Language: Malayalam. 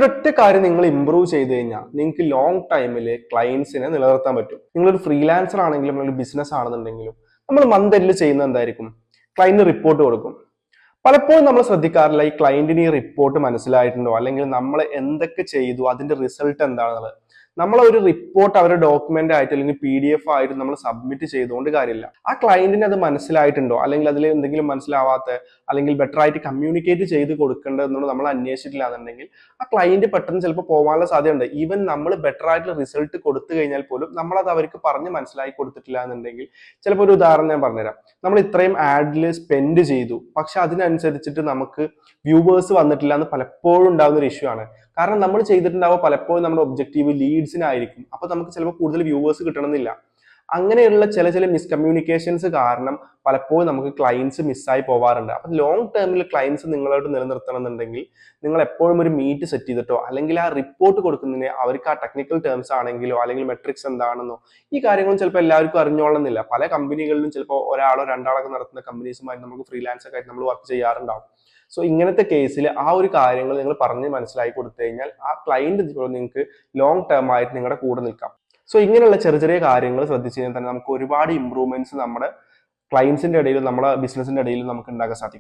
ഒരൊറ്റ കാര്യം നിങ്ങൾ ഇമ്പ്രൂവ് ചെയ്ത് കഴിഞ്ഞാൽ നിങ്ങൾക്ക് ലോങ് ടൈമിൽ ക്ലയൻസിനെ നിലനിർത്താൻ പറ്റും. നിങ്ങളൊരു ഫ്രീലാൻസർ ആണെങ്കിലും ഒരു ബിസിനസ് ആണെന്നുണ്ടെങ്കിലും നമ്മൾ മന്ത് എൻഡിൽ ചെയ്യുന്നത് എന്തായിരിക്കും? ക്ലയന്റിന് റിപ്പോർട്ട് കൊടുക്കും. പലപ്പോഴും നമ്മൾ ശ്രദ്ധിക്കാറില്ല ഈ ക്ലയന്റിന് ഈ റിപ്പോർട്ട് മനസ്സിലായിട്ടുണ്ടോ, അല്ലെങ്കിൽ നമ്മൾ എന്തൊക്കെ ചെയ്തു അതിന്റെ റിസൾട്ട് എന്താണെന്നുള്ളത്. നമ്മൾ ഒരു റിപ്പോർട്ട് അവരുടെ ഡോക്യുമെന്റ് ആയിട്ട് അല്ലെങ്കിൽ PDF ആയിട്ട് നമ്മൾ സബ്മിറ്റ് ചെയ്തുകൊണ്ട് കാര്യമില്ല. ആ ക്ലയന്റിന് അത് മനസ്സിലായിട്ടുണ്ടോ, അല്ലെങ്കിൽ അതിൽ എന്തെങ്കിലും മനസ്സിലാവാത്ത അല്ലെങ്കിൽ ബെറ്റർ ആയിട്ട് കമ്മ്യൂണിക്കേറ്റ് ചെയ്ത് കൊടുക്കേണ്ടതെന്നുള്ളത് നമ്മൾ അന്വേഷിച്ചിട്ടില്ല എന്നുണ്ടെങ്കിൽ ആ ക്ലയന്റ് പെട്ടെന്ന് ചിലപ്പോൾ പോകാനുള്ള സാധ്യതയുണ്ട്. ഈവൻ നമ്മൾ ബെറ്റർ ആയിട്ടുള്ള റിസൾട്ട് കൊടുത്തു കഴിഞ്ഞാൽ പോലും നമ്മളത് അവർക്ക് പറഞ്ഞ് മനസ്സിലാക്കി കൊടുത്തിട്ടില്ല എന്നുണ്ടെങ്കിൽ, ചിലപ്പോൾ ഒരു ഉദാഹരണം ഞാൻ പറഞ്ഞുതരാം. നമ്മൾ ഇത്രയും ആഡിൽ സ്പെൻഡ് ചെയ്തു, പക്ഷെ അതിനനുസരിച്ചിട്ട് നമുക്ക് വ്യൂവേഴ്സ് വന്നിട്ടില്ല എന്ന് പലപ്പോഴും ഉണ്ടാകുന്ന ഒരു ഇഷ്യൂ ആണ്. കാരണം നമ്മൾ ചെയ്തിട്ടുണ്ടാവുക പലപ്പോഴും നമ്മുടെ ഒബ്ജക്റ്റീവ് ലീഡ്സിനായിരിക്കും. അപ്പൊ നമുക്ക് ചിലപ്പോൾ കൂടുതൽ വ്യൂവേഴ്സ് കിട്ടണമെന്നില്ല. അങ്ങനെയുള്ള ചില മിസ്കമ്മ്യൂണിക്കേഷൻസ് കാരണം പലപ്പോഴും നമുക്ക് ക്ലയൻസ് മിസ്സായി പോവാറുണ്ട്. അപ്പൊ ലോങ് ടേമിൽ ക്ലയൻസ് നിങ്ങളോട് നിലനിർത്തണം എന്നുണ്ടെങ്കിൽ നിങ്ങൾ എപ്പോഴും ഒരു മീറ്റ് സെറ്റ് ചെയ്തിട്ടോ, അല്ലെങ്കിൽ ആ റിപ്പോർട്ട് കൊടുക്കുന്നതിന് അവർക്ക് ആ ടെക്നിക്കൽ ടേംസ് ആണെങ്കിലോ അല്ലെങ്കിൽ മെട്രിക്സ് എന്താണെന്നോ ഈ കാര്യങ്ങളും ചിലപ്പോൾ എല്ലാവർക്കും അറിഞ്ഞോളണമെന്നില്ല. പല കമ്പനികളിലും ചിലപ്പോൾ ഒരാളോ രണ്ടാളൊക്കെ നടത്തുന്ന കമ്പനീസുമായി നമുക്ക് ഫ്രീലാൻസർ ആയിട്ട് നമ്മൾ വർക്ക് ചെയ്യാറുണ്ടാവും. സോ ഇങ്ങനത്തെ കേസിൽ ആ ഒരു കാര്യങ്ങൾ നിങ്ങൾ പറഞ്ഞ് മനസ്സിലാക്കി കൊടുത്തു കഴിഞ്ഞാൽ ആ ക്ലയന്റ് നിങ്ങൾക്ക് ലോങ് ടേം ആയിട്ട് നിങ്ങളുടെ കൂടെ നിൽക്കാം. സോ ഇങ്ങനെയുള്ള ചെറിയ കാര്യങ്ങൾ ശ്രദ്ധിച്ചു കഴിഞ്ഞാൽ തന്നെ നമുക്ക് ഒരുപാട് ഇമ്പ്രൂവ്മെന്റ്സ് നമ്മുടെ ക്ലയൻസിന്റെ ഇടയിലും നമ്മുടെ ബിസിനസിന്റെ ഇടയിലും നമുക്ക് ഉണ്ടാക്കാൻ സാധിക്കും.